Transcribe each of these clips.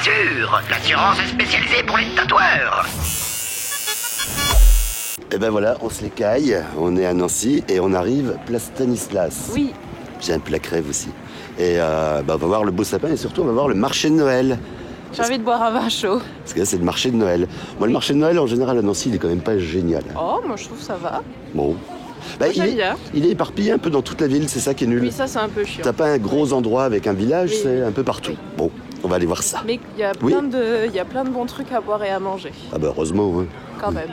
voiture. L'assurance est spécialisée pour les tatoueurs. Et ben voilà, on se les caille, on est à Nancy et on arrive place Stanislas. Oui. J'ai un peu la crève aussi. Et on va voir le beau sapin et surtout on va voir le marché de Noël. J'ai envie de boire un vin chaud. Parce que là c'est le marché de Noël. Moi le marché de Noël en général à Nancy il est quand même pas génial. Oh, moi je trouve ça va. Bon. Bah, il est éparpillé un peu dans toute la ville, c'est ça qui est nul. Oui, ça c'est un peu chiant. T'as pas un gros endroit avec un village, Oui, c'est oui. un peu partout. Oui. Bon, on va aller voir ça. Mais il y a plein de bons trucs à boire et à manger. Ah bah heureusement, ouais. Quand même.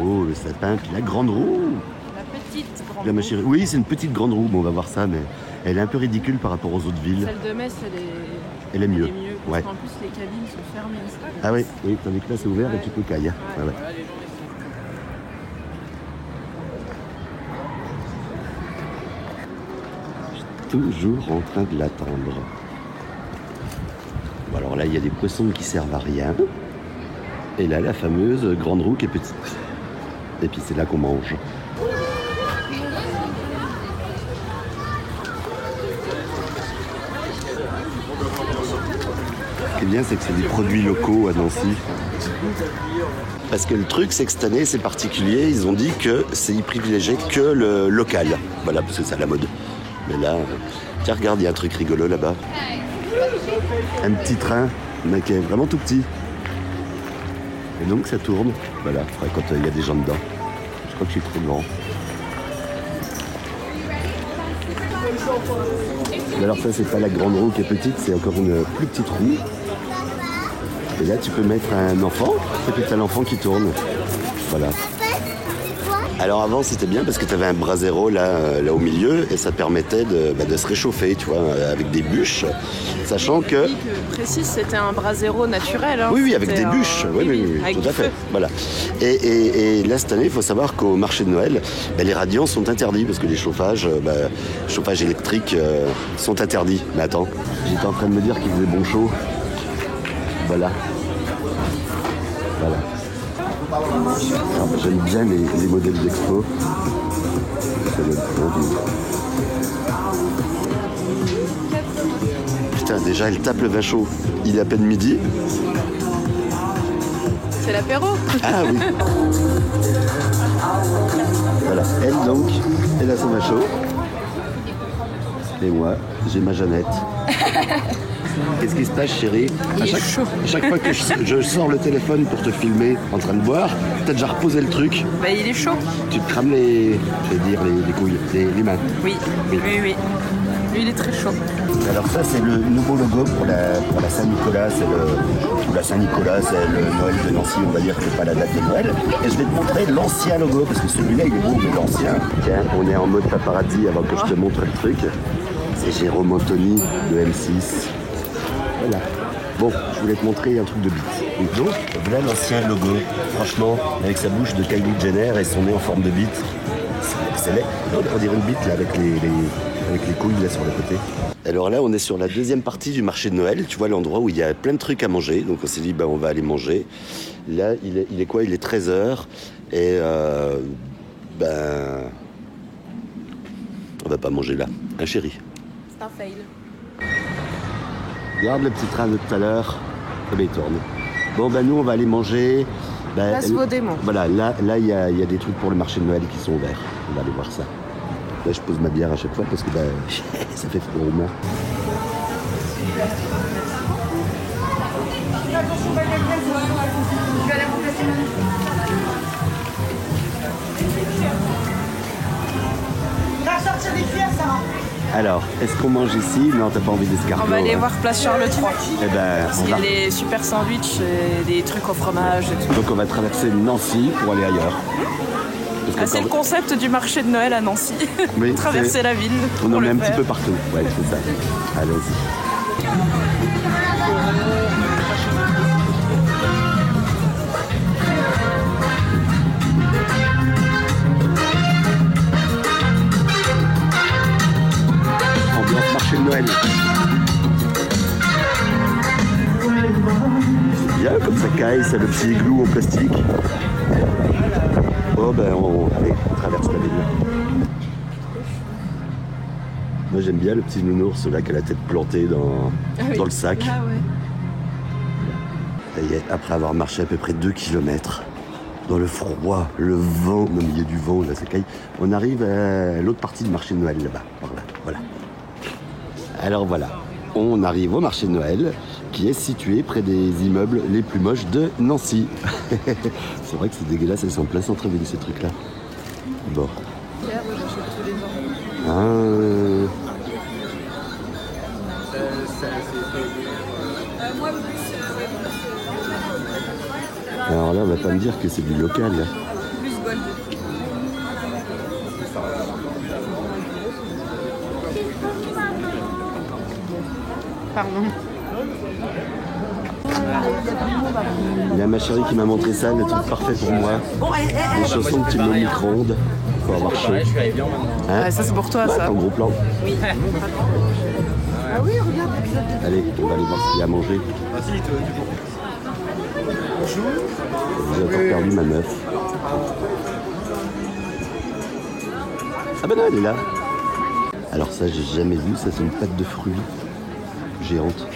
Oh, le sapin, puis la grande roue. La petite grande La roue. machine... Oui, c'est une petite grande roue, bon, on va voir ça, mais elle est un peu ridicule par rapport aux autres villes. Celle de Metz, Elle est mieux. Parce Ouais. qu'en plus, les cabines sont fermées. Ah oui, oui, tandis que là c'est ouvert et tu peux cailler. Ouais, ouais. Je suis toujours en train de l'attendre. Bon, alors là, il y a des poissons qui servent à rien. Et là, la fameuse grande roue qui est petite. Et puis c'est là qu'on mange. Ce qui est bien, c'est que c'est des produits locaux à Nancy. Parce que le truc, c'est que cette année, c'est particulier. Ils ont dit que ils privilégiaient que le local. Voilà, parce que c'est à la mode. Mais là, tiens, regarde, il y a un truc rigolo là-bas. Un petit train, mais qui est vraiment tout petit. Et donc, ça tourne. Voilà, quand il y a des gens dedans. Je crois que je suis trop grand. Mais alors ça, c'est pas la grande roue qui est petite, c'est encore une plus petite roue. Et là, tu peux mettre un enfant, et puis tu as l'enfant qui tourne. Voilà. Alors avant, c'était bien parce que tu avais un brasero là au milieu et ça te permettait de se réchauffer, tu vois, avec des bûches, sachant que... Oui, que précise, c'était un brasero naturel. Hein. Oui, avec des bûches, oui, avec tout à du fait. feu. Voilà. Et là, cette année, il faut savoir qu'au marché de Noël, les radiants sont interdits parce que les chauffages électriques sont interdits. Mais attends, j'étais en train de me dire qu'il faisait bon chaud. Voilà. Voilà. Alors, j'aime bien les modèles d'expo. Ça doit être bon. Putain, déjà, elle tape le vin chaud. Il est à peine midi. C'est l'apéro. Ah oui. Voilà, elle donc, elle a son vin chaud. Et moi, j'ai ma Jeannette. Qu'est-ce qui se passe, chérie? À chaque fois que je sors le téléphone pour te filmer en train de boire, t'as déjà reposé le truc. Bah, il est chaud. Tu te crames les couilles, les mains. Oui. Lui, il est très chaud. Alors ça, c'est le nouveau logo pour la Saint-Nicolas. La Saint-Nicolas, c'est le Noël de Nancy, on va dire que c'est pas la date de Noël. Et je vais te montrer l'ancien logo, parce que celui-là, il est beau, mais l'ancien. Tiens, on est en mode paparazzi avant que je te montre le truc. C'est Jérôme Anthony de M6. Voilà. Bon, je voulais te montrer un truc de bite. Et donc, voilà l'ancien logo. Franchement, avec sa bouche de Kylie Jenner et son nez en forme de bite. C'est laid. On dirait une bite là, avec les couilles là sur le côté. Alors là, on est sur la deuxième partie du marché de Noël. Tu vois l'endroit où il y a plein de trucs à manger. Donc on s'est dit, on va aller manger. Là, il est quoi? Il est 13h. Et on va pas manger là. Hein, chérie? C'est un fail. Regarde le petit train de tout à l'heure. Eh bien, il tourne. Bon, nous, on va aller manger. Place Vaudémont. Voilà, là, il y a des trucs pour le marché de Noël qui sont ouverts. On va aller voir ça. Là, je pose ma bière à chaque fois parce que ça fait froid au moins. Alors, est-ce qu'on mange ici? Non, t'as pas envie d'escargot. On va aller hein. voir Place Charles III. Eh ben, Parce qu'il y a des super sandwichs, des trucs au fromage et tout. Donc on va traverser Nancy pour aller ailleurs. C'est le concept du marché de Noël à Nancy. Oui, traverser la ville. On en met un petit peu partout. Ouais, c'est ça. Allons-y. Ambiance marché de Noël. C'est bien comme ça caille, c'est le petit igloo en plastique. Oh allez, on traverse la ville. Moi j'aime bien le petit nounours là qui a la tête plantée dans le sac. Ah ouais. Ça y est, après avoir marché à peu près 2 kilomètres, dans le froid, le vent, au milieu du vent, là, ça caille, on arrive à l'autre partie du marché de Noël, là-bas, par là, voilà. Alors voilà, on arrive au marché de Noël, qui est situé près des immeubles les plus moches de Nancy. C'est vrai que c'est dégueulasse, elles sont en plein centre-ville, ces trucs-là. Bon. Alors là, on va pas me dire que c'est du local. Là. Pardon. Il y a ma chérie qui m'a montré ça, le truc parfait pour moi. Des chaussons que tu mets au micro-ondes pour avoir chaud. Hein? Ouais, ça c'est pour toi, ouais, ça. en gros plan. Oui. Allez, on va aller voir ce qu'il y a à manger. J'ai encore perdu ma meuf. Ah ben non, elle est là. Alors ça, j'ai jamais vu, ça c'est une pâte de fruits géante.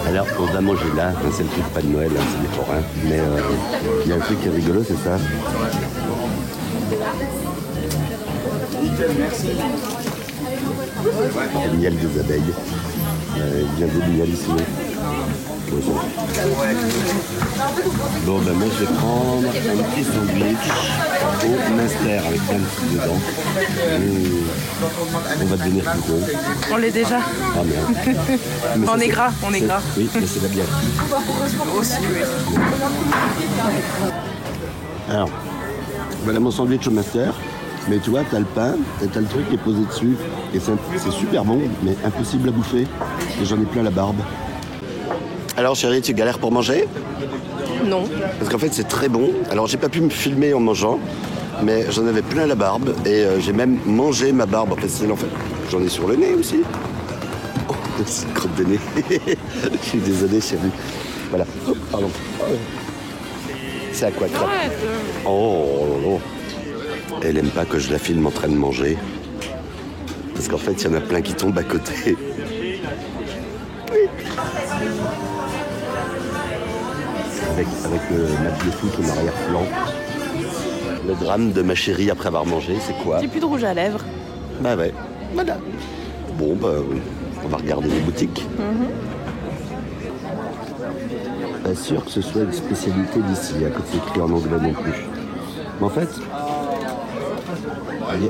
Alors, on va manger là, c'est le truc pas de Noël, hein, c'est des forains. Mais il y a un truc qui est rigolo, c'est ça. Le miel des abeilles. Il vient de miel ici. Bon, ben moi je vais prendre un petit sandwich au Minster avec plein de trucs dedans. On va devenir plus gros. On l'est déjà. Ah merde. On est gras, on est gras. Oui, mais c'est la bière. Aussi, oui. Alors, voilà mon sandwich au Master. Mais tu vois, t'as le pain, et t'as le truc qui est posé dessus. Et c'est super bon, mais impossible à bouffer. Et j'en ai plein la barbe. Alors chérie, tu galères pour manger? Non. Parce qu'en fait, c'est très bon. Alors, j'ai pas pu me filmer en mangeant, mais j'en avais plein la barbe. Et j'ai même mangé ma barbe. En fait, c'est l'enfer. J'en ai sur le nez aussi. Oh, c'est une crotte de nez. Je suis désolé, chérie. Voilà. Oh, pardon. C'est à quoi, crap? Oh, là là. Elle aime pas que je la filme en train de manger. Parce qu'en fait, il y en a plein qui tombent à côté. Oui. Avec le match de foot en arrière-plan. Le drame de ma chérie après avoir mangé, c'est quoi? J'ai plus de rouge à lèvres. Bah ouais, voilà. Bon, bah, on va regarder les boutiques. Pas sûr que ce soit une spécialité d'ici, à côté c'est écrit en anglais non plus. Mais en fait,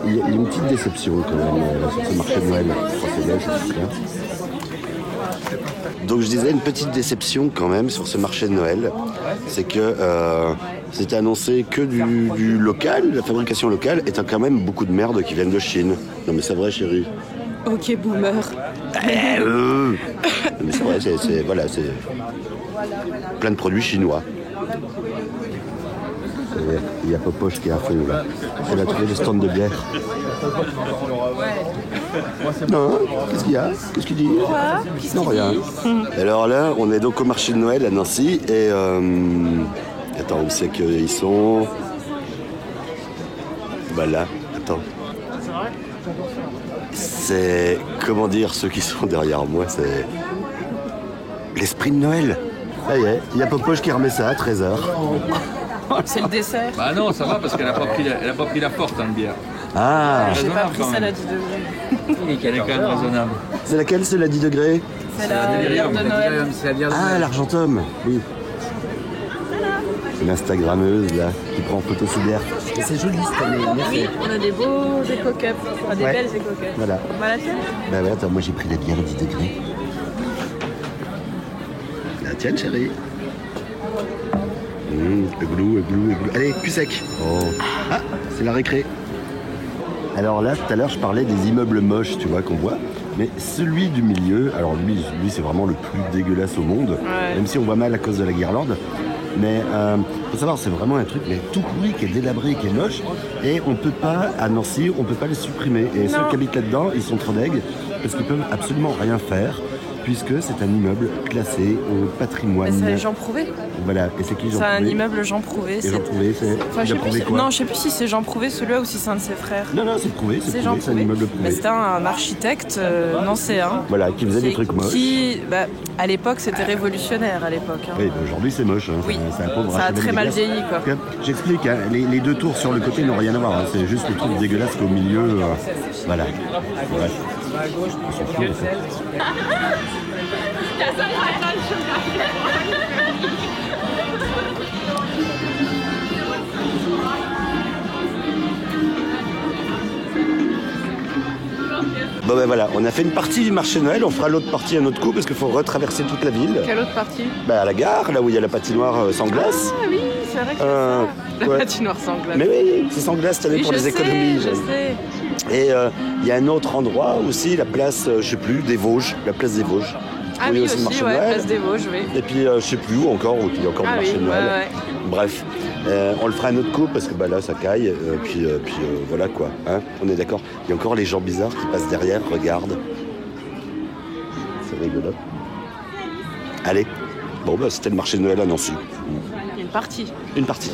il y a une petite déception quand même sur ce marché de Noël. Je crois que c'est belge, c'est ça. Donc je disais une petite déception quand même sur ce marché de Noël, c'est que c'était annoncé que du local, la fabrication locale, et t'as quand même beaucoup de merde qui viennent de Chine. Non mais c'est vrai chérie. Ok, boomer. Mais c'est vrai, c'est plein de produits chinois. Il y a Popoche qui est à fond là. Elle a trouvé le stand de bière. Non, qu'est-ce qu'il y a? Qu'est-ce qu'il dit? Non, rien. Alors là, on est donc au marché de Noël à Nancy et attends, où c'est qu'ils sont? Voilà, attends. C'est, comment dire, ceux qui sont derrière moi, c'est l'esprit de Noël. Ça y est, il y a Popoche qui remet ça à 13h. C'est le dessert. Bah non, ça va parce qu'elle a pas pris la forte en bière. Ah, J'ai pas raisonnable, pris quand ça à même. 10 degrés. Et qu'elle est quand même raisonnable. c'est laquelle, c'est la 10 degrés? C'est la bière de Noël. C'est la bière de Ah, Noël. l'Argentum, oui. C'est l'Instagrammeuse, là, qui prend en photo ses bières. Et c'est joli, cette année, merci. Oui, on a des beaux éco-cups. Enfin, des Ouais. belles éco-cups. Voilà. Voilà, tiens. Bah ouais, attends, moi j'ai pris la bière à 10 degrés. La tienne, chérie. Églou. Allez, cul sec. Oh. Ah, c'est la récré. Alors là, tout à l'heure, je parlais des immeubles moches, tu vois, qu'on voit. Mais celui du milieu, alors lui c'est vraiment le plus dégueulasse au monde. Ouais. Même si on voit mal à cause de la guirlande. Mais faut savoir, c'est vraiment un truc mais tout pourri, qui est délabré, qui est moche. Et on peut pas, à Nancy, on peut pas les supprimer. Et ceux qui habitent là-dedans, ils sont trop deg, parce qu'ils peuvent absolument rien faire. puisque c'est un immeuble classé au Mais patrimoine. c'est Jean Prouvé. Voilà, et c'est qui Jean C'est un Prouvé immeuble Jean Prouvé. Et Jean Prouvé, c'est... Enfin, il a prouvé quoi? non, je sais plus si c'est Jean Prouvé celui-là ou si c'est un de ses frères. Non, c'est Prouvé, C'est Jean c'est un Prouvé. immeuble Mais Prouvé. c'était un architecte nancéen. Voilà, qui faisait des trucs moches. À l'époque, c'était révolutionnaire à l'époque. Hein. Oui, bah, aujourd'hui c'est moche. Hein. Oui. C'est un pauvre Ça a archevêque très mal dégueulasse. vieilli, quoi. J'explique, hein, les deux tours sur le côté n'ont rien à voir. Hein. C'est juste le truc dégueulasse qu'au milieu. Voilà. Bref. On s'en fout, en fait. Bon ben voilà, on a fait une partie du marché Noël, on fera l'autre partie un autre coup parce qu'il faut retraverser toute la ville. Quelle autre partie? À la gare, là où il y a la patinoire sans glace. Ah oui, c'est vrai que c'est ça. La ouais. patinoire sans glace. Mais oui, c'est sans glace, t'as vu, Oui, pour je les sais, économies. je sais. Et il y a un autre endroit aussi, la place, je sais plus, des Vosges, la place des Vosges. Ah Où il y oui, a le aussi, marché ouais, Noël. place des Vosges, oui. Et puis je sais plus où encore, où il y a encore le Ah marché oui, Noël. ouais. Bref, on le fera un autre coup parce que là ça caille, puis voilà quoi, hein, on est d'accord. Il y a encore les gens bizarres qui passent derrière, regarde. C'est rigolo. Allez, bon c'était le marché de Noël à Nancy. Une partie. Une partie.